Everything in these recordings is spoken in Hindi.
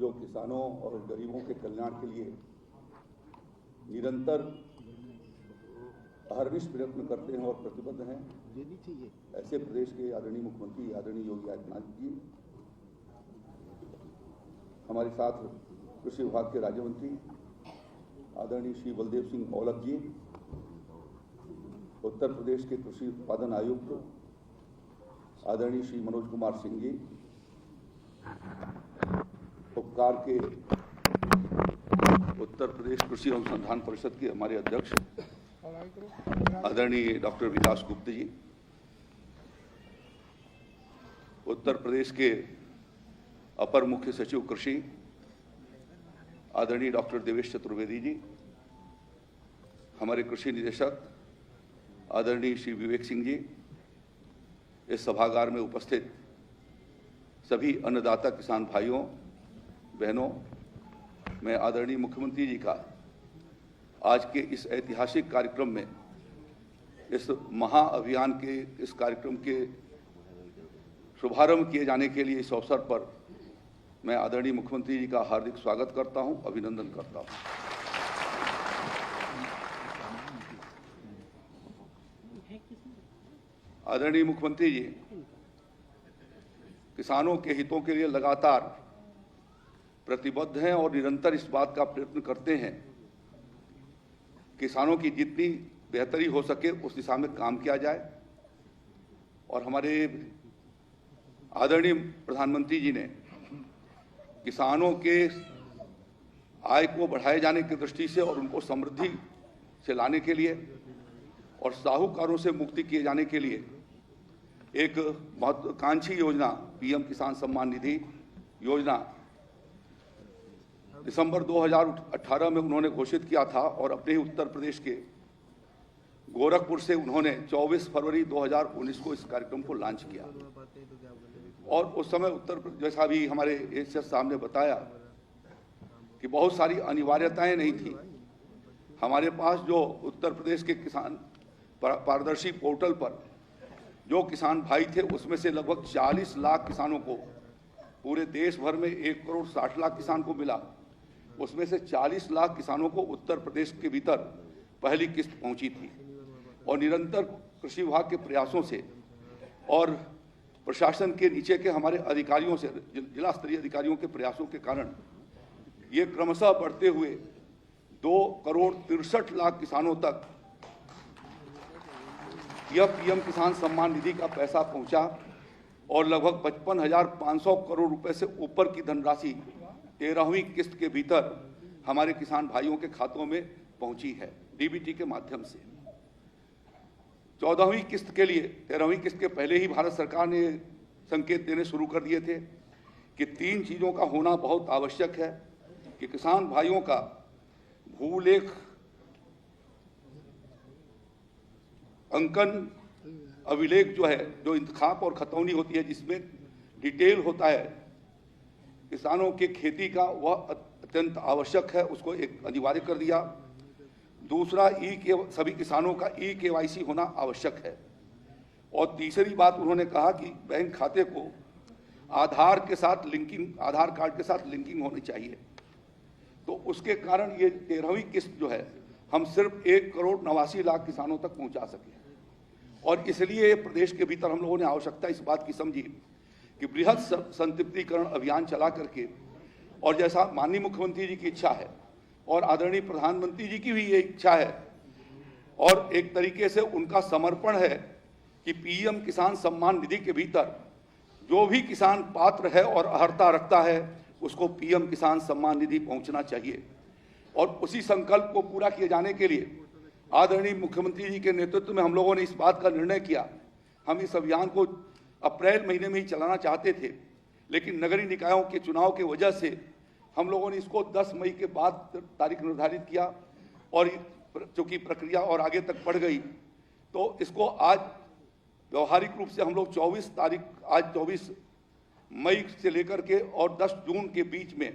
जो किसानों और गरीबों के कल्याण के लिए निरंतर अहर्निश प्रयत्न करते हैं और प्रतिबद्ध हैं, ऐसे प्रदेश के आदरणीय मुख्यमंत्री आदरणीय योगी आदित्यनाथ जी, हमारे साथ कृषि विभाग के राज्य मंत्री आदरणीय श्री बलदेव सिंह औलख जी, उत्तर प्रदेश के कृषि उत्पादन आयुक्त आदरणीय श्री मनोज कुमार सिंह जी, उपकार के उत्तर प्रदेश कृषि अनुसंधान परिषद के हमारे अध्यक्ष आदरणीय डॉक्टर विकास गुप्ता जी, उत्तर प्रदेश के अपर मुख्य सचिव कृषि आदरणीय डॉक्टर देवेश चतुर्वेदी जी, हमारे कृषि निदेशक आदरणीय श्री विवेक सिंह जी, इस सभागार में उपस्थित सभी अन्नदाता किसान भाइयों बहनों, मैं आदरणीय मुख्यमंत्री जी का आज के इस ऐतिहासिक कार्यक्रम में, इस महाअभियान के इस कार्यक्रम के शुभारंभ किए जाने के लिए इस अवसर पर मैं आदरणीय मुख्यमंत्री जी का हार्दिक स्वागत करता हूं, अभिनंदन करता हूं। आदरणीय मुख्यमंत्री जी किसानों के हितों के लिए लगातार प्रतिबद्ध हैं और निरंतर इस बात का प्रयत्न करते हैं किसानों की जितनी बेहतरी हो सके उस दिशा में काम किया जाए। और हमारे आदरणीय प्रधानमंत्री जी ने किसानों के आय को बढ़ाए जाने की दृष्टि से और उनको समृद्धि से लाने के लिए और साहूकारों से मुक्ति किए जाने के लिए एक महत्वाकांक्षी योजना पीएम किसान सम्मान निधि योजना दिसंबर 2018 में उन्होंने घोषित किया था और अपने ही उत्तर प्रदेश के गोरखपुर से उन्होंने 24 फरवरी 2019 को इस कार्यक्रम को लॉन्च किया। और उस समय उत्तर प्रदेश, जैसा भी हमारे एसएस साहब ने बताया कि बहुत सारी अनिवार्यताएं नहीं थी। हमारे पास जो उत्तर प्रदेश के किसान पारदर्शी पोर्टल पर जो किसान भाई थे, उसमें से लगभग 40 लाख किसानों को, पूरे देश भर में 1 करोड़ 60 लाख किसान को मिला, उसमें से 40 लाख किसानों को उत्तर प्रदेश के भीतर पहली किस्त पहुंची थी। और निरंतर कृषि विभाग के प्रयासों से और प्रशासन के नीचे के हमारे अधिकारियों से, जिला स्तरीय अधिकारियों के प्रयासों के कारण ये क्रमशः बढ़ते हुए 2 करोड़ 63 लाख किसानों तक यह पीएम किसान सम्मान निधि का पैसा पहुंचा और लगभग 55,500 करोड़ रुपए से ऊपर की धनराशि 13वीं किस्त के भीतर हमारे किसान भाइयों के खातों में पहुंची है डीबीटी के माध्यम से। 14वीं किस्त के लिए 13वीं किस्त के पहले ही भारत सरकार ने संकेत देने शुरू कर दिए थे कि 3 चीज़ों का होना बहुत आवश्यक है कि किसान भाइयों का भूलेख अंकन अभिलेख जो है, जो इंतखाब और खतौनी होती है, जिसमें डिटेल होता है किसानों के खेती का, वह अत्यंत आवश्यक है, उसको एक अनिवार्य कर दिया। दूसरा, सभी किसानों का केवाईसी होना आवश्यक है। और तीसरी बात उन्होंने कहा कि बैंक खाते को आधार के साथ लिंकिंग, आधार कार्ड के साथ लिंकिंग होनी चाहिए। तो उसके कारण ये 13वीं किस्त जो है हम सिर्फ 1 करोड़ 89 लाख किसानों तक पहुंचा सके। और इसलिए प्रदेश के भीतर हम लोगों ने आवश्यकता इस बात की समझी कि बृहद संतृप्तिकरण अभियान चला करके, और जैसा माननीय मुख्यमंत्री जी की इच्छा है और आदरणीय प्रधानमंत्री जी की भी ये इच्छा है और एक तरीके से उनका समर्पण है कि पीएम किसान सम्मान निधि के भीतर जो भी किसान पात्र है और अर्हता रखता है उसको पीएम किसान सम्मान निधि पहुंचना चाहिए। और उसी संकल्प को पूरा किए जाने के लिए आदरणीय मुख्यमंत्री जी के नेतृत्व में हम लोगों ने इस बात का निर्णय किया। हम इस अभियान को अप्रैल महीने में ही चलाना चाहते थे, लेकिन नगरीय निकायों के चुनाव की वजह से हम लोगों ने इसको 10 मई के बाद तारीख निर्धारित किया और चूंकि प्रक्रिया और आगे तक बढ़ गई तो इसको आज व्यवहारिक रूप से हम लोग 24 मई से लेकर के और 10 जून के बीच में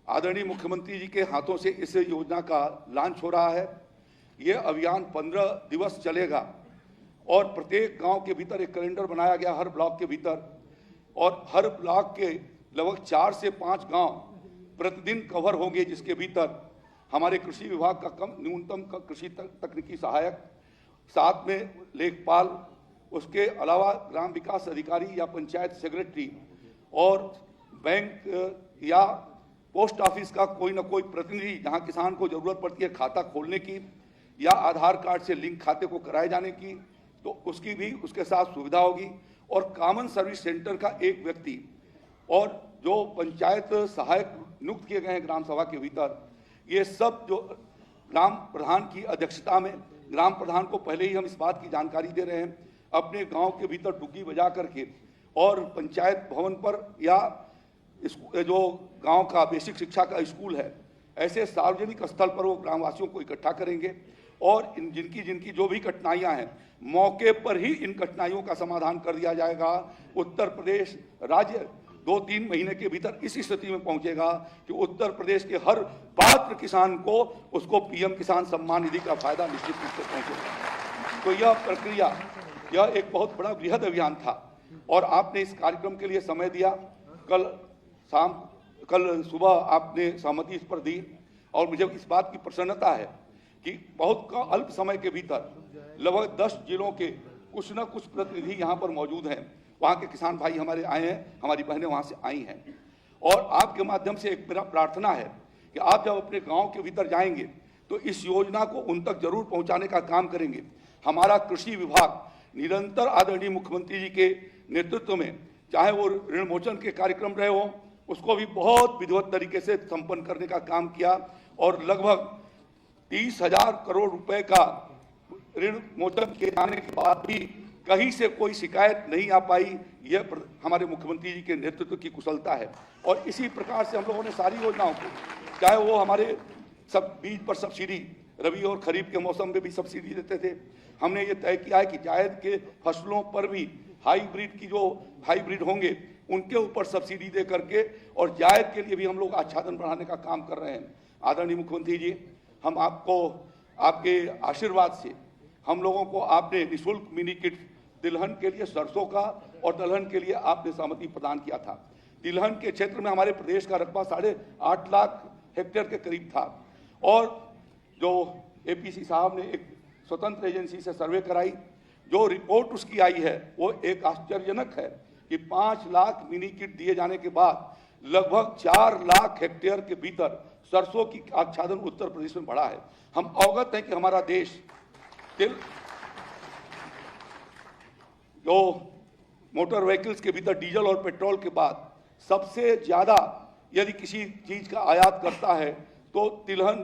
आदरणीय मुख्यमंत्री जी के हाथों से इस योजना का लॉन्च हो रहा है। ये अभियान 15 दिवस चलेगा और प्रत्येक गांव के भीतर एक कैलेंडर बनाया गया, हर ब्लॉक के भीतर, और हर ब्लॉक के लगभग 4 से 5 गांव प्रतिदिन कवर होंगे, जिसके भीतर हमारे कृषि विभाग का न्यूनतम कृषि तकनीकी सहायक, साथ में लेखपाल, उसके अलावा ग्राम विकास अधिकारी या पंचायत सेक्रेटरी और बैंक या पोस्ट ऑफिस का कोई ना कोई प्रतिनिधि, जहां किसान को जरूरत पड़ती है खाता खोलने की या आधार कार्ड से लिंक खाते को कराए जाने की, तो उसकी भी उसके साथ सुविधा होगी। और कॉमन सर्विस सेंटर का एक व्यक्ति और जो पंचायत सहायक नियुक्त किए गए हैं ग्राम सभा के भीतर, ये सब जो ग्राम प्रधान की अध्यक्षता में, ग्राम प्रधान को पहले ही हम इस बात की जानकारी दे रहे हैं, अपने गांव के भीतर डुग्गी बजा करके और पंचायत भवन पर या जो गांव का बेसिक शिक्षा का स्कूल है, ऐसे सार्वजनिक स्थल पर वो ग्रामवासियों को इकट्ठा करेंगे और जिनकी जो भी कठिनाइयां हैं, मौके पर ही इन कठिनाइयों का समाधान कर दिया जाएगा। उत्तर प्रदेश राज्य 2-3 महीने के भीतर इस स्थिति में पहुंचेगा कि उत्तर प्रदेश के हर पात्र किसान को उसको पीएम किसान सम्मान निधि का फायदा निश्चित रूप से पहुंचेगा। तो यह प्रक्रिया, यह एक बहुत बड़ा बृहद अभियान था और आपने इस कार्यक्रम के लिए समय दिया। कल सुबह आपने सहमति इस पर दी और मुझे इस बात की प्रसन्नता है कि बहुत अल्प समय के भीतर लगभग 10 जिलों के कुछ न कुछ प्रतिनिधि यहाँ पर मौजूद हैं। वहाँ के किसान भाई हमारे आए हैं, हमारी बहनें वहाँ से आई हैं और आपके माध्यम से एक मेरा प्रार्थना है कि आप जब अपने गांव के भीतर जाएंगे तो इस योजना को उन तक जरूर पहुँचाने का काम करेंगे। हमारा कृषि विभाग निरंतर आदरणीय मुख्यमंत्री जी के नेतृत्व में, चाहे वो ऋण मोचन के कार्यक्रम रहे हों, उसको भी बहुत विधिवत तरीके से संपन्न करने का काम किया और लगभग 30,000 करोड़ रुपए का ऋण मोचन किए जाने के बाद भी कहीं से कोई शिकायत नहीं आ पाई। यह हमारे मुख्यमंत्री जी के नेतृत्व की कुशलता है। और इसी प्रकार से हम लोगों ने सारी योजनाओं को, चाहे वो हमारे सब बीज पर सब्सिडी, रबी और खरीफ के मौसम में भी सब्सिडी देते थे, हमने ये तय किया है कि जायद के फसलों पर भी हाइब्रिड होंगे उनके ऊपर सब्सिडी दे करके, और जायद के लिए भी हम लोग आच्छादन बढ़ाने का काम कर रहे हैं। आदरणीय मुख्यमंत्री जी, हम आपको आपके आशीर्वाद से हम लोगों को आपने निःशुल्क मिनी किट तिलहन के लिए सरसों का और दलहन के लिए आपने सहमति प्रदान किया था। तिलहन के क्षेत्र में हमारे प्रदेश का रकबा 8.5 लाख हेक्टेयर के करीब था और जो एपीसी साहब ने एक स्वतंत्र एजेंसी से सर्वे कराई, जो रिपोर्ट उसकी आई है वो एक आश्चर्यजनक है कि 5 लाख मिनी किट दिए जाने के बाद लगभग 4 लाख हेक्टेयर के भीतर सरसों की आच्छादन उत्तर प्रदेश में बढ़ा है। हम अवगत हैं कि हमारा देश जो मोटर व्हीकल्स के भीतर डीजल और पेट्रोल के बाद सबसे ज्यादा यदि किसी चीज का आयात करता है तो तिलहन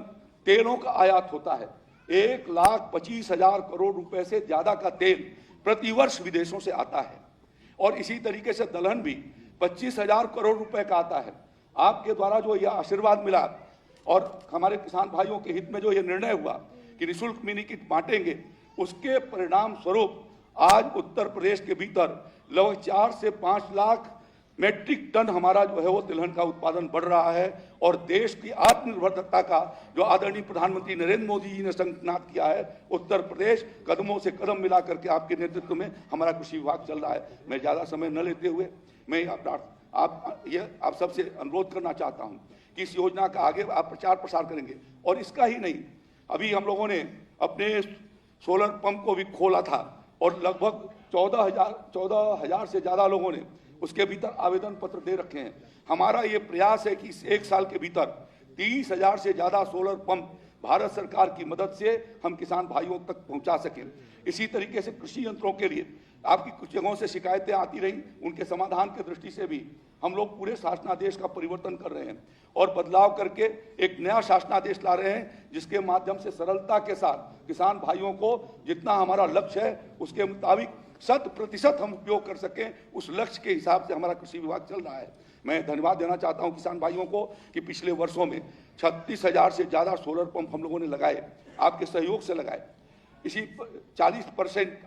तेलों का आयात होता है। 1,25,000 करोड़ रुपए से ज्यादा का तेल प्रतिवर्ष विदेशों से आता है और इसी तरीके से दलहन भी 25,000 करोड़ रुपए का आता है। आपके द्वारा जो यह आशीर्वाद मिला और हमारे किसान भाइयों के हित में जो यह निर्णय हुआ कि निःशुल्क मिनी किट बांटेंगे, उसके परिणाम स्वरूप आज उत्तर प्रदेश के भीतर लगभग 4 से 5 लाख मेट्रिक टन हमारा जो है वो तिलहन का उत्पादन बढ़ रहा है और देश की आत्मनिर्भरता का जो आदरणीय प्रधानमंत्री नरेंद्र मोदी जी ने संकल्प किया है, उत्तर प्रदेश कदमों से कदम मिला करके आपके नेतृत्व में हमारा कृषि विभाग चल रहा है। मैं ज़्यादा समय न लेते हुए मैं आप सबसे अनुरोध करना चाहता हूँ कि इस योजना का आगे आप प्रचार प्रसार करेंगे। और इसका ही नहीं, अभी हम लोगों ने अपने सोलर पंप को भी खोला था और लगभग 14,000 से ज़्यादा लोगों ने उसके भीतर आवेदन पत्र दे रखे हैं। हमारा ये प्रयास है कि इस 1 साल के भीतर 30,000 से ज़्यादा सोलर पंप भारत सरकार की मदद से हम किसान भाइयों तक पहुंचा सकें। इसी तरीके से कृषि यंत्रों के लिए आपकी कुछ जगहों से शिकायतें आती रही, उनके समाधान की दृष्टि से भी हम लोग पूरे शासनादेश का परिवर्तन कर रहे हैं और बदलाव करके एक नया शासनादेश ला रहे हैं जिसके माध्यम से सरलता के साथ किसान भाइयों को जितना हमारा लक्ष्य है उसके मुताबिक 100% हम उपयोग कर सकें, उस लक्ष्य के हिसाब से हमारा कृषि विभाग चल रहा है। मैं धन्यवाद देना चाहता हूं किसान भाइयों को कि पिछले वर्षों में 36,000 से ज़्यादा सोलर पंप हम लोगों ने लगाए, आपके सहयोग से लगाए। इसी 40%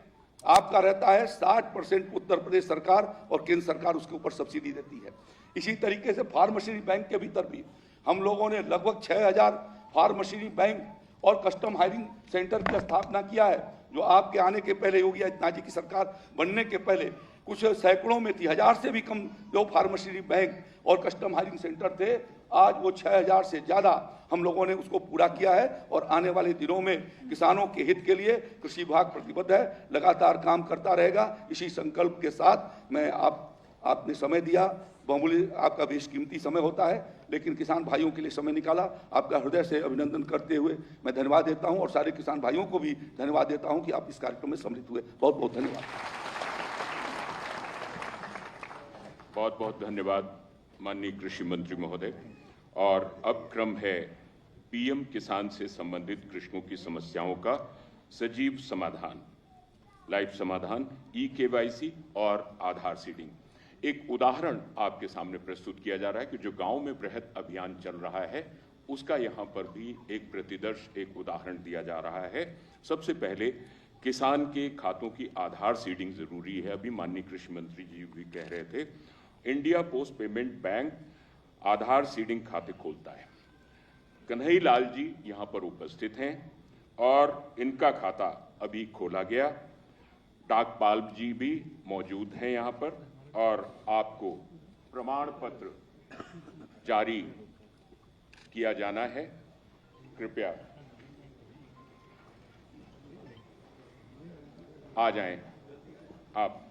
आपका रहता है, 60% उत्तर प्रदेश सरकार और केंद्र सरकार उसके ऊपर सब्सिडी देती है। इसी तरीके से फार्म मशीनरी बैंक के भीतर भी हम लोगों ने लगभग 6,000 फार्म मशीनरी बैंक और कस्टम हायरिंग सेंटर की स्थापना किया है, जो आपके आने के पहले योगी आदित्यनाथ जी की सरकार बनने के पहले कुछ सैकड़ों में थी, 1000 से भी कम जो फार्मेसी बैंक और कस्टम हायरिंग सेंटर थे, आज वो 6000 से ज़्यादा हम लोगों ने उसको पूरा किया है। और आने वाले दिनों में किसानों के हित के लिए कृषि विभाग प्रतिबद्ध है, लगातार काम करता रहेगा। इसी संकल्प के साथ मैं आपने समय दिया, बहुमूल्य आपका बेशकीमती समय होता है, लेकिन किसान भाइयों के लिए समय निकाला, आपका हृदय से अभिनंदन करते हुए मैं धन्यवाद देता हूं और सारे किसान भाइयों को भी धन्यवाद देता हूं कि आप इस कार्यक्रम में सम्मिलित हुए। बहुत बहुत धन्यवाद। बहुत बहुत धन्यवाद माननीय कृषि मंत्री महोदय। और अब क्रम है पीएम किसान से संबंधित कृषकों की समस्याओं का सजीव समाधान, लाइव समाधान, ई-केवाईसी और आधार सीडिंग। एक उदाहरण आपके सामने प्रस्तुत किया जा रहा है कि जो गांव में बृहद अभियान चल रहा है उसका यहां पर भी एक प्रतिदर्श, एक उदाहरण दिया जा रहा है। सबसे पहले किसान के खातों की आधार सीडिंग जरूरी है। अभी माननीय कृषि मंत्री जी भी कह रहे थे, इंडिया पोस्ट पेमेंट बैंक आधार सीडिंग खाते खोलता है। कन्हई लाल जी यहां पर उपस्थित हैं और इनका खाता अभी खोला गया। डाकपाल जी भी मौजूद हैं यहां पर और आपको प्रमाण पत्र जारी किया जाना है। कृपया आ जाएं आप।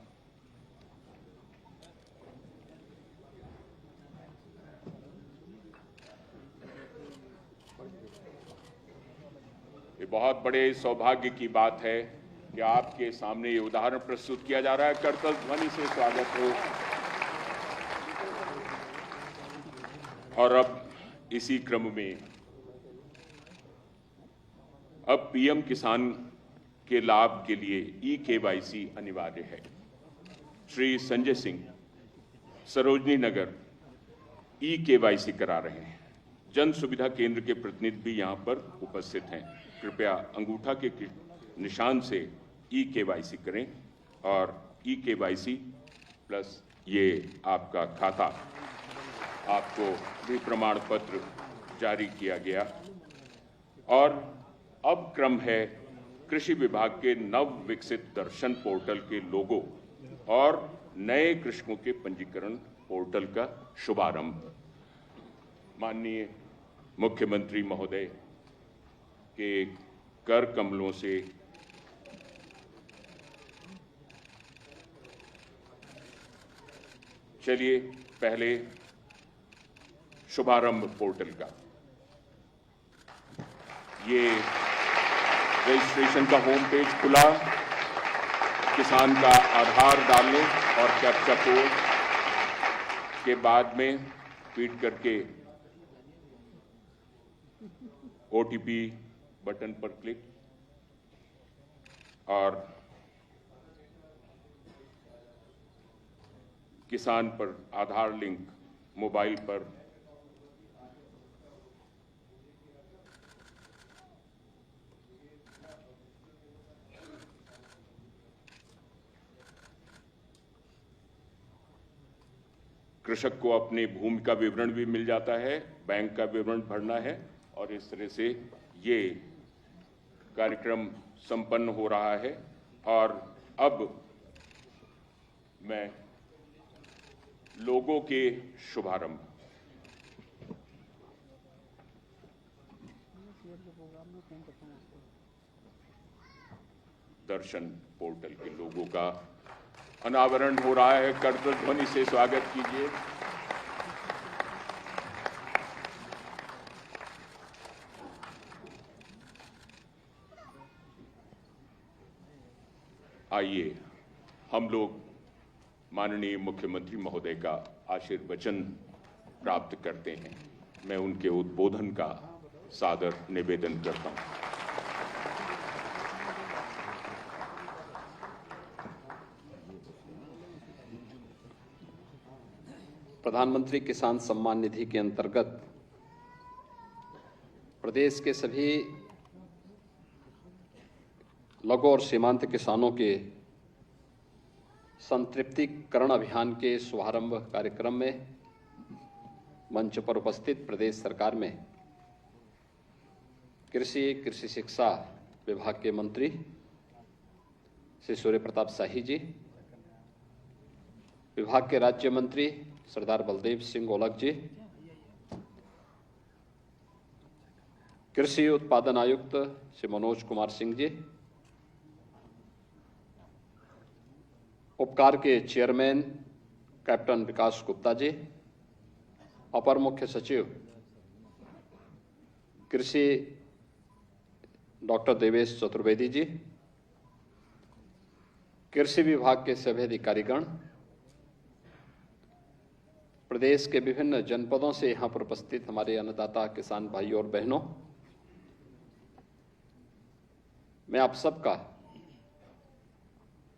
ये बहुत बड़े सौभाग्य की बात है कि आपके सामने ये उदाहरण प्रस्तुत किया जा रहा है। करतल ध्वनि से स्वागत हो। और अब इसी क्रम में अब पीएम किसान के लाभ के लिए ई-केवाईसी अनिवार्य है। श्री संजय सिंह सरोजनी नगर ई-केवाईसी करा रहे हैं। जन सुविधा केंद्र के प्रतिनिधि भी यहां पर उपस्थित हैं। कृपया अंगूठा के निशान से ई-केवाईसी करें और ई-केवाईसी प्लस ये आपका खाता, आपको भी प्रमाण पत्र जारी किया गया। और अब क्रम है कृषि विभाग के नव विकसित दर्शन पोर्टल के लोगो और नए कृषकों के पंजीकरण पोर्टल का शुभारंभ। माननीय मुख्यमंत्री महोदय के कर कमलों से चलिए पहले शुभारंभ पोर्टल का। ये रजिस्ट्रेशन का होम पेज खुला। किसान का आधार डालने और कैप्चा कोड के बाद में फीड करके ओटीपी बटन पर क्लिक और किसान पर आधार लिंक मोबाइल पर कृषक को अपनी भूमि का विवरण भी मिल जाता है, बैंक का विवरण भरना है और इस तरह से ये कार्यक्रम संपन्न हो रहा है। और अब मैं लोगों के शुभारंभ दर्शन पोर्टल के लोगों का अनावरण हो रहा है। करतल ध्वनि से स्वागत कीजिए। आइए हम लोग माननीय मुख्यमंत्री महोदय का आशीर्वचन प्राप्त करते हैं। मैं उनके उद्बोधन का सादर निवेदन करता हूं। प्रधानमंत्री किसान सम्मान निधि के अंतर्गत प्रदेश के सभी लघु और सीमांत किसानों के संतृप्तिकरण अभियान के शुभारंभ कार्यक्रम में मंच पर उपस्थित प्रदेश सरकार में कृषि शिक्षा विभाग के मंत्री श्री सूर्य प्रताप शाही जी, विभाग के राज्य मंत्री सरदार बलदेव सिंह ओलख जी, कृषि उत्पादन आयुक्त श्री मनोज कुमार सिंह जी, उपकार के चेयरमैन कैप्टन विकास गुप्ता जी, अपर मुख्य सचिव कृषि डॉक्टर देवेश चतुर्वेदी जी, कृषि विभाग के सभी अधिकारीगण, प्रदेश के विभिन्न जनपदों से यहां पर उपस्थित हमारे अन्नदाता किसान भाइयों और बहनों, मैं आप सबका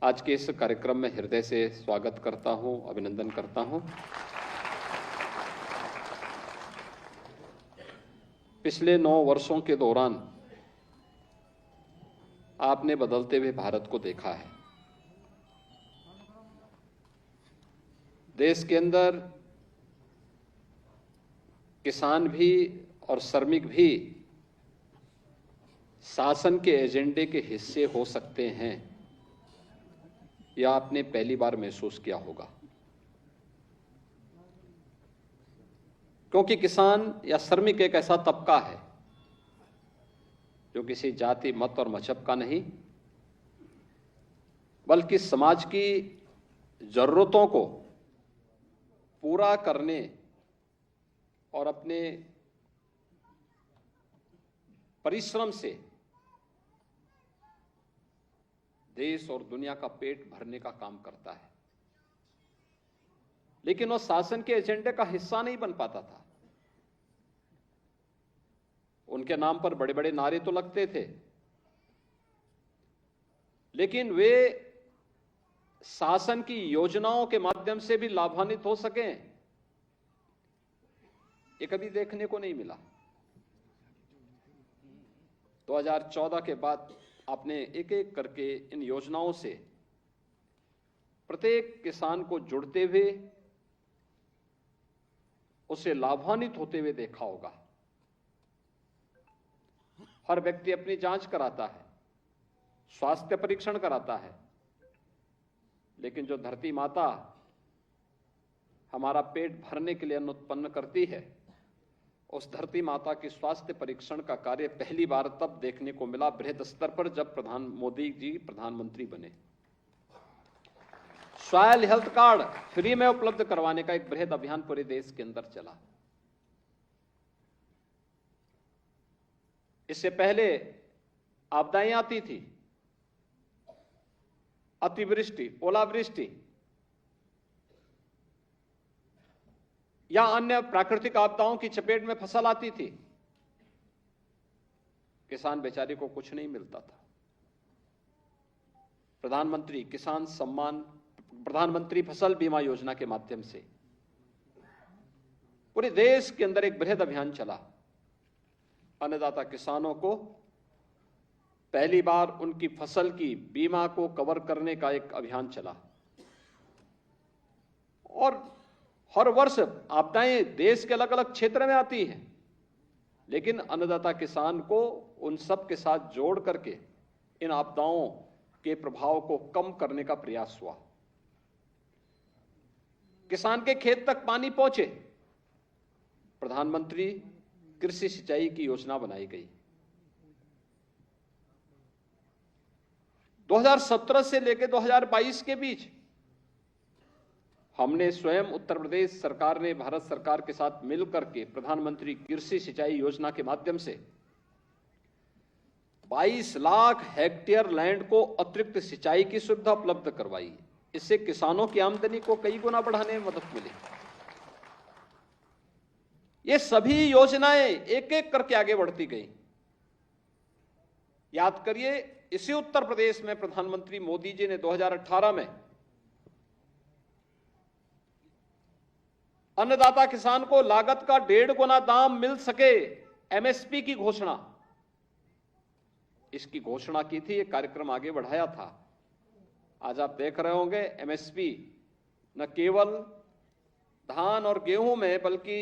आज के इस कार्यक्रम में हृदय से स्वागत करता हूं, अभिनंदन करता हूं। पिछले 9 वर्षों के दौरान आपने बदलते हुए भारत को देखा है। देश के अंदर किसान भी और श्रमिक भी शासन के एजेंडे के हिस्से हो सकते हैं, यह आपने पहली बार महसूस किया होगा। क्योंकि किसान या श्रमिक एक ऐसा तबका है जो किसी जाति, मत और मजहब का नहीं, बल्कि समाज की जरूरतों को पूरा करने और अपने परिश्रम से देश और दुनिया का पेट भरने का काम करता है। लेकिन वो शासन के एजेंडे का हिस्सा नहीं बन पाता था। उनके नाम पर बड़े बड़े नारे तो लगते थे, लेकिन वे शासन की योजनाओं के माध्यम से भी लाभान्वित हो सकें, ये कभी देखने को नहीं मिला। 2014 के बाद आपने एक एक करके इन योजनाओं से प्रत्येक किसान को जुड़ते हुए, उसे लाभान्वित होते हुए देखा होगा। हर व्यक्ति अपनी जांच कराता है, स्वास्थ्य परीक्षण कराता है, लेकिन जो धरती माता हमारा पेट भरने के लिए अन्न उत्पन्न करती है, उस धरती माता की स्वास्थ्य परीक्षण का कार्य पहली बार तब देखने को मिला बृहद स्तर पर, जब मोदी जी प्रधानमंत्री बने। सॉयल हेल्थ कार्ड फ्री में उपलब्ध करवाने का एक बृहद अभियान पूरे देश के अंदर चला। इससे पहले आपदाएं आती थी, अतिवृष्टि, ओलावृष्टि या अन्य प्राकृतिक आपदाओं की चपेट में फसल आती थी, किसान बेचारे को कुछ नहीं मिलता था। प्रधानमंत्री किसान सम्मान, प्रधानमंत्री फसल बीमा योजना के माध्यम से पूरे देश के अंदर एक बृहद अभियान चला। अन्नदाता किसानों को पहली बार उनकी फसल की बीमा को कवर करने का एक अभियान चला। और हर वर्ष आपदाएं देश के अलग अलग क्षेत्र में आती हैं, लेकिन अन्नदाता किसान को उन सब के साथ जोड़ करके इन आपदाओं के प्रभाव को कम करने का प्रयास हुआ। किसान के खेत तक पानी पहुंचे, प्रधानमंत्री कृषि सिंचाई की योजना बनाई गई। 2017 से लेकर 2022 के बीच हमने स्वयं, उत्तर प्रदेश सरकार ने भारत सरकार के साथ मिलकर के प्रधानमंत्री कृषि सिंचाई योजना के माध्यम से 22 लाख हेक्टेयर लैंड को अतिरिक्त सिंचाई की सुविधा उपलब्ध करवाई। इससे किसानों की आमदनी को कई गुना बढ़ाने में मदद मिली। ये सभी योजनाएं एक एक करके आगे बढ़ती गई। याद करिए, इसी उत्तर प्रदेश में प्रधानमंत्री मोदी जी ने 2018 में अन्नदाता किसान को लागत का 1.5 गुना दाम मिल सके, एमएसपी की घोषणा, इसकी घोषणा की थी। ये कार्यक्रम आगे बढ़ाया था। आज आप देख रहे होंगे एमएसपी न केवल धान और गेहूं में, बल्कि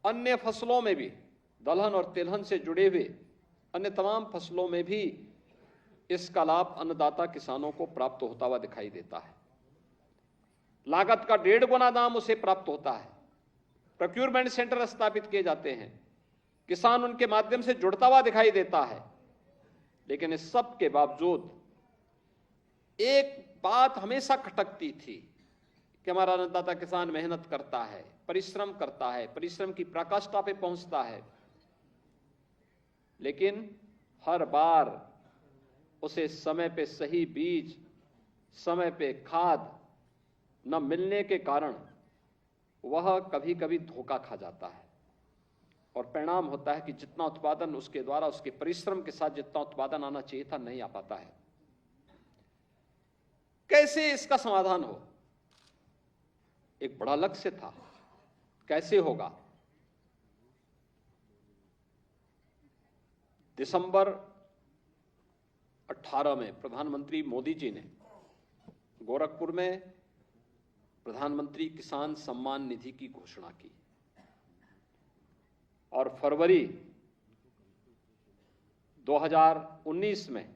अन्य फसलों में भी, दलहन और तिलहन से जुड़े हुए अन्य तमाम फसलों में भी इसका लाभ अन्नदाता किसानों को प्राप्त होता हुआ दिखाई देता है। लागत का 1.5 गुना दाम उसे प्राप्त होता है। प्रोक्यूरमेंट सेंटर स्थापित किए जाते हैं, किसान उनके माध्यम से जुड़ता हुआ दिखाई देता है। लेकिन इस सब के बावजूद एक बात हमेशा खटकती थी कि हमारा अन्नदाता किसान मेहनत करता है, परिश्रम करता है, परिश्रम की पराकाष्ठा पे पहुंचता है, लेकिन हर बार उसे समय पे सही बीज, समय पे खाद न मिलने के कारण वह कभी कभी धोखा खा जाता है और परिणाम होता है कि जितना उत्पादन उसके द्वारा, उसके परिश्रम के साथ जितना उत्पादन आना चाहिए था, नहीं आ पाता है। कैसे इसका समाधान हो? एक बड़ा लक्ष्य था, कैसे होगा? दिसंबर 18 में प्रधानमंत्री मोदी जी ने गोरखपुर में प्रधानमंत्री किसान सम्मान निधि की घोषणा की और फरवरी 2019 में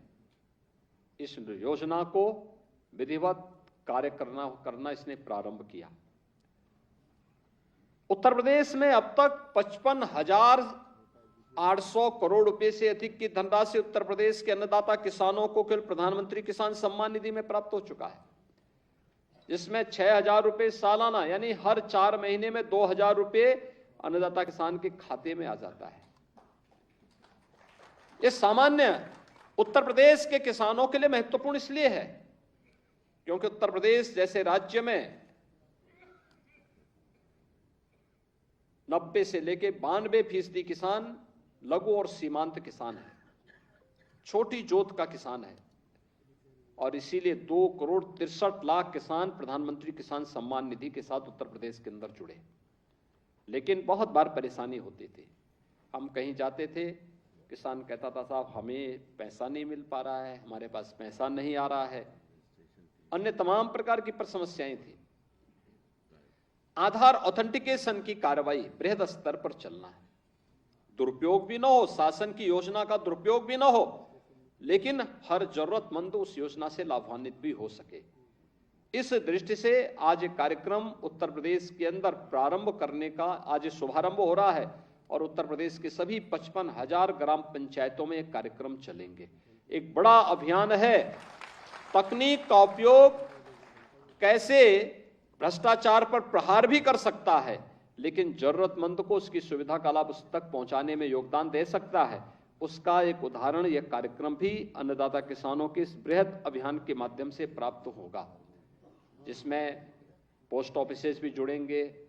इस योजना को विधिवत कार्य करना इसने प्रारंभ किया। उत्तर प्रदेश में अब तक 55,800 करोड़ रुपए से अधिक की धनराशि उत्तर प्रदेश के अन्नदाता किसानों को केवल प्रधानमंत्री किसान सम्मान निधि में प्राप्त हो चुका है, जिसमें 6,000 रुपए सालाना यानी हर 4 महीने में 2,000 रुपए अन्नदाता किसान के खाते में आ जाता है। यह सामान्य उत्तर प्रदेश के किसानों के लिए महत्वपूर्ण इसलिए है क्योंकि उत्तर प्रदेश जैसे राज्य में 90 से लेकर 92% किसान लघु और सीमांत किसान है, छोटी जोत का किसान है और इसीलिए 2,63,00,000 किसान प्रधानमंत्री किसान सम्मान निधि के साथ उत्तर प्रदेश के अंदर जुड़े। लेकिन बहुत बार परेशानी होती थी। हम कहीं जाते थे, किसान कहता था साहब हमें पैसा नहीं मिल पा रहा है, हमारे पास पैसा नहीं आ रहा है, अन्य तमाम प्रकार की समस्याएं थी। आधार ऑथेंटिकेशन की कार्रवाई बृहद स्तर पर चलना है, दुरुपयोग भी न हो, शासन की योजना का दुरुपयोग भी न हो, लेकिन हर जरूरतमंद उस योजना से लाभान्वित भी हो सके। इस दृष्टि से आज एक कार्यक्रम उत्तर प्रदेश के अंदर प्रारंभ करने का आज शुभारंभ हो रहा है और उत्तर प्रदेश के सभी 55,000 ग्राम पंचायतों में एक कार्यक्रम चलेंगे। एक बड़ा अभियान है, तकनीक का उपयोग कैसे भ्रष्टाचार पर प्रहार भी कर सकता है, लेकिन जरूरतमंद को उसकी सुविधा का लाभ उस तक पहुंचाने में योगदान दे सकता है, उसका एक उदाहरण यह कार्यक्रम भी अन्नदाता किसानों के इस बृहद अभियान के माध्यम से प्राप्त होगा, जिसमें पोस्ट ऑफिसेज भी जुड़ेंगे,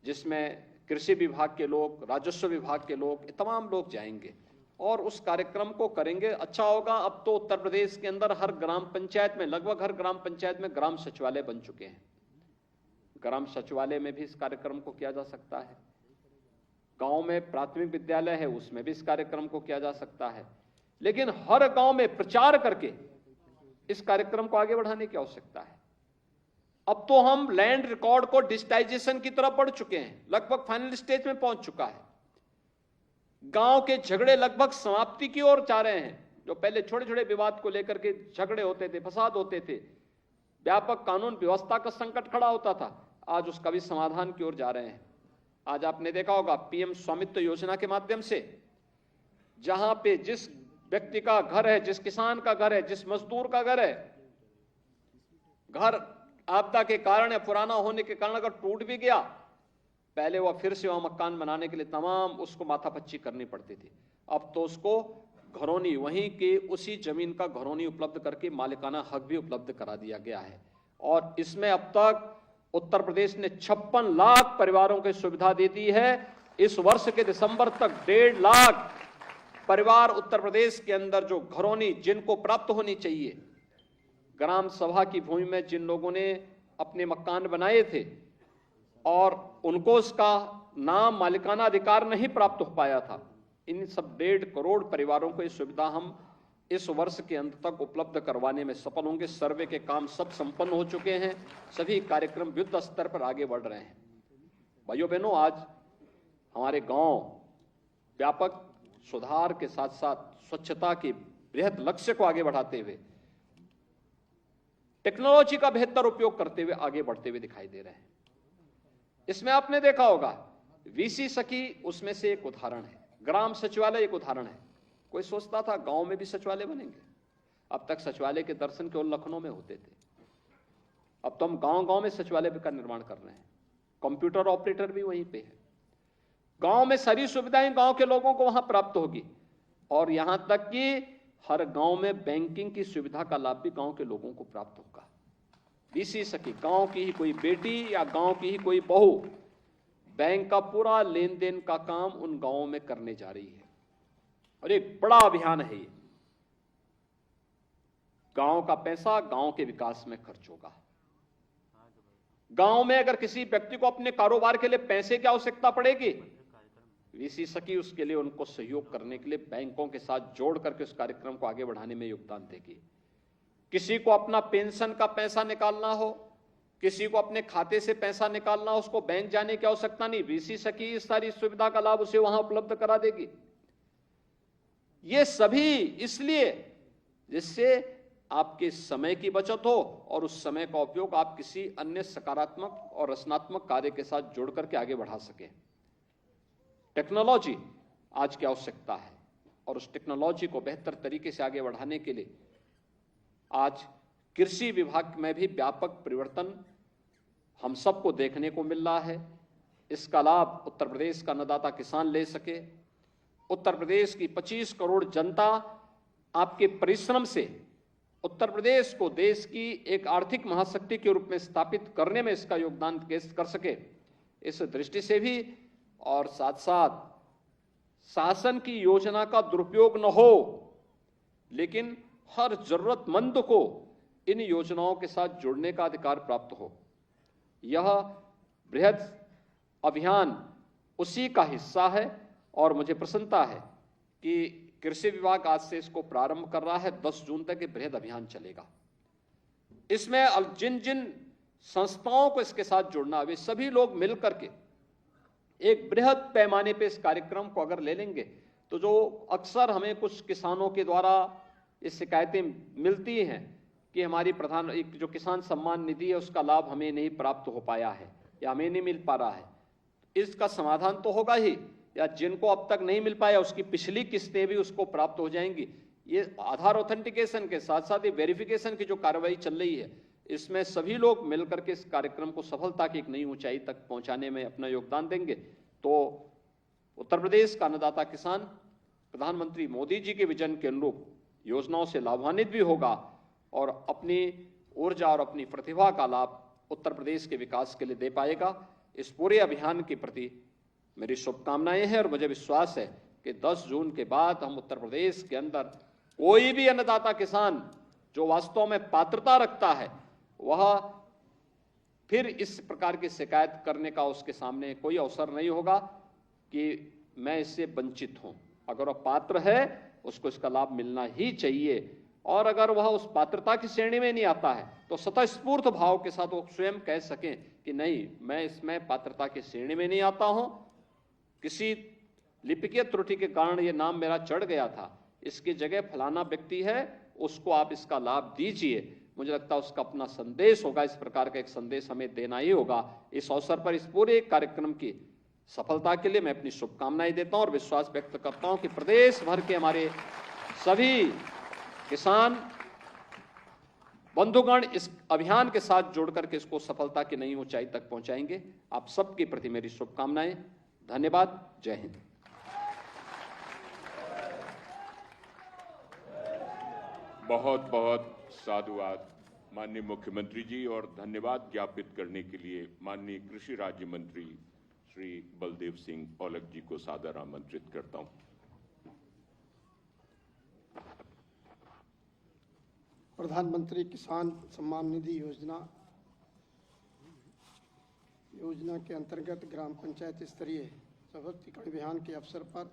जिसमें कृषि विभाग के लोग, राजस्व विभाग के लोग, तमाम लोग जाएंगे और उस कार्यक्रम को करेंगे। अच्छा होगा, अब तो उत्तर प्रदेश के अंदर हर ग्राम पंचायत में, लगभग हर ग्राम पंचायत में ग्राम सचिवालय बन चुके हैं। ग्राम सचिवालय में भी इस कार्यक्रम को किया जा सकता है। गांव में प्राथमिक विद्यालय है, उसमें भी इस कार्यक्रम को किया जा सकता है। लेकिन हर गांव में प्रचार करके इस कार्यक्रम को आगे बढ़ाने की आवश्यकता है। अब तो हम लैंड रिकॉर्ड को डिजिटाइजेशन की तरफ बढ़ चुके हैं, लगभग फाइनल स्टेज में पहुंच चुका है। गांव के झगड़े लगभग समाप्ति की ओर जा रहे हैं। जो पहले छोटे छोटे विवाद को लेकर के झगड़े होते थे, फसाद होते थे, व्यापक कानून व्यवस्था का संकट खड़ा होता था, आज उसका भी समाधान की ओर जा रहे हैं। आज आपने देखा होगा पीएम स्वामित्व योजना के माध्यम से जहां पे जिस व्यक्ति का घर है, जिस किसान का घर है, जिस मजदूर का घर है, घर आपदा के कारण या पुराना होने के कारण अगर टूट भी गया, पहले वह फिर से वह मकान बनाने के लिए तमाम उसको माथापच्ची करनी पड़ती थी। अब तो उसको घरौनी, वहीं के उसी जमीन का घरौनी उपलब्ध करके मालिकाना हक भी उपलब्ध करा दिया गया है। और इसमें अब तक उत्तर प्रदेश ने 56 लाख परिवारों को सुविधा दे दी है। इस वर्ष के दिसंबर तक 1.5 लाख परिवार उत्तर प्रदेश के अंदर जो घरौनी जिनको प्राप्त होनी चाहिए, ग्राम सभा की भूमि में जिन लोगों ने अपने मकान बनाए थे और उनको उसका नाम मालिकाना अधिकार नहीं प्राप्त हो पाया था, इन सब 1.5 करोड़ परिवारों को ये सुविधा हम इस वर्ष के अंत तक उपलब्ध करवाने में सफल होंगे। सर्वे के काम सब संपन्न हो चुके हैं, सभी कार्यक्रम युद्ध स्तर पर आगे बढ़ रहे हैं। भाइयों बहनों, आज हमारे गांव व्यापक सुधार के साथ साथ स्वच्छता के बृहद लक्ष्य को आगे बढ़ाते हुए टेक्नोलॉजी का बेहतर उपयोग करते हुए आगे बढ़ते हुए दिखाई दे रहे हैं। इसमें आपने देखा होगा वीसी सखी उसमें से एक उदाहरण है, ग्राम सचिवालय एक उदाहरण है। कोई सोचता था गांव में भी सचिवालय बनेंगे? अब तक सचिवालय के दर्शन केवल लखनऊ में होते थे, अब तो हम गांव-गांव में सचिवालय का निर्माण कर रहे हैं। कंप्यूटर ऑपरेटर भी वहीं पे है। गांव में सारी सुविधाएं गांव के लोगों को वहां प्राप्त होगी और यहां तक कि हर गांव में बैंकिंग की सुविधा का लाभ भी गांव के लोगों को प्राप्त होगा। वीसी सखी, गांव की ही कोई बेटी या गांव की ही कोई बहू बैंक का पूरा लेन देन का काम उन गांवों में करने जा रही है और एक बड़ा अभियान है ये। गांव का पैसा गांव के विकास में खर्च होगा। गांव में अगर किसी व्यक्ति को अपने कारोबार के लिए पैसे की आवश्यकता पड़ेगी, वीसी सखी उसके लिए उनको सहयोग करने के लिए बैंकों के साथ जोड़ करके उस कार्यक्रम को आगे बढ़ाने में योगदान देगी। किसी को अपना पेंशन का पैसा निकालना हो, किसी को अपने खाते से पैसा निकालना हो, उसको बैंक जाने की आवश्यकता नहीं, वीसी सखी इस सारी सुविधा का लाभ उसे वहां उपलब्ध करा देगी। ये सभी इसलिए जिससे आपके समय की बचत हो और उस समय का उपयोग आप किसी अन्य सकारात्मक और रचनात्मक कार्य के साथ जोड़ करके आगे बढ़ा सके। टेक्नोलॉजी आज की आवश्यकता है और उस टेक्नोलॉजी को बेहतर तरीके से आगे बढ़ाने के लिए आज कृषि विभाग में भी व्यापक परिवर्तन हम सबको देखने को मिल रहा है। इसका लाभ उत्तर प्रदेश का अन्नदाता किसान ले सके। उत्तर प्रदेश की 25 करोड़ जनता आपके परिश्रम से उत्तर प्रदेश को देश की एक आर्थिक महाशक्ति के रूप में स्थापित करने में इसका योगदान कर सके, इस दृष्टि से भी और साथ साथ शासन की योजना का दुरुपयोग न हो, लेकिन हर जरूरतमंद को इन योजनाओं के साथ जुड़ने का अधिकार प्राप्त हो। यह बृहद अभियान उसी का हिस्सा है और मुझे प्रसन्नता है कि कृषि विभाग आज से इसको प्रारंभ कर रहा है। 10 जून तक ये बृहद अभियान चलेगा। इसमें जिन जिन संस्थाओं को इसके साथ जुड़ना है वे सभी लोग मिलकर के एक बृहद पैमाने पे इस कार्यक्रम को अगर ले लेंगे तो जो अक्सर हमें कुछ किसानों के द्वारा ये शिकायतें मिलती हैं कि हमारी एक जो किसान सम्मान निधि है उसका लाभ हमें नहीं प्राप्त हो पाया है या हमें नहीं मिल पा रहा है, इसका समाधान तो होगा ही, या जिनको अब तक नहीं मिल पाया उसकी पिछली किस्तें भी उसको प्राप्त हो जाएंगी। ये आधार ऑथेंटिकेशन के साथ साथ ये वेरिफिकेशन की जो कार्रवाई चल रही है, इसमें सभी लोग मिलकर के इस कार्यक्रम को सफलता की एक नई ऊंचाई तक पहुंचाने में अपना योगदान देंगे तो उत्तर प्रदेश का अन्नदाता किसान प्रधानमंत्री मोदी जी के विजन के अनुरूप योजनाओं से लाभान्वित भी होगा और अपनी ऊर्जा और अपनी प्रतिभा का लाभ उत्तर प्रदेश के विकास के लिए दे पाएगा। इस पूरे अभियान के प्रति मेरी शुभकामनाएं हैं और मुझे विश्वास है कि 10 जून के बाद हम उत्तर प्रदेश के अंदर कोई भी अन्नदाता किसान जो वास्तव में पात्रता रखता है वह फिर इस प्रकार की शिकायत करने का उसके सामने कोई अवसर नहीं होगा कि मैं इससे वंचित हूं। अगर वह पात्र है उसको इसका लाभ मिलना ही चाहिए और अगर वह उस पात्रता की श्रेणी में नहीं आता है तो स्वतःस्फूर्त भाव के साथ वो स्वयं कह सकें कि नहीं, मैं इसमें पात्रता की श्रेणी में नहीं आता हूं, किसी लिपिकीय त्रुटि के कारण ये नाम मेरा चढ़ गया था, इसकी जगह फलाना व्यक्ति है, उसको आप इसका लाभ दीजिए। मुझे लगता है उसका अपना संदेश होगा, इस प्रकार का एक संदेश हमें देना ही होगा। इस अवसर पर इस पूरे कार्यक्रम की सफलता के लिए मैं अपनी शुभकामनाएं देता हूं और विश्वास व्यक्त करता हूं कि प्रदेश भर के हमारे सभी किसान बंधुगण इस अभियान के साथ जोड़ करके इसको सफलता की नई ऊंचाई तक पहुंचाएंगे। आप सबके प्रति मेरी शुभकामनाएं। धन्यवाद। जय हिंद। बहुत बहुत साधुवाद माननीय मुख्यमंत्री जी और धन्यवाद ज्ञापित करने के लिए माननीय कृषि राज्य मंत्री श्री बलदेव सिंह औलख जी को सादर आमंत्रित करता हूं। प्रधानमंत्री किसान सम्मान निधि योजना के अंतर्गत ग्राम पंचायत स्तरीय सशक्तिकरण अभियान के अवसर पर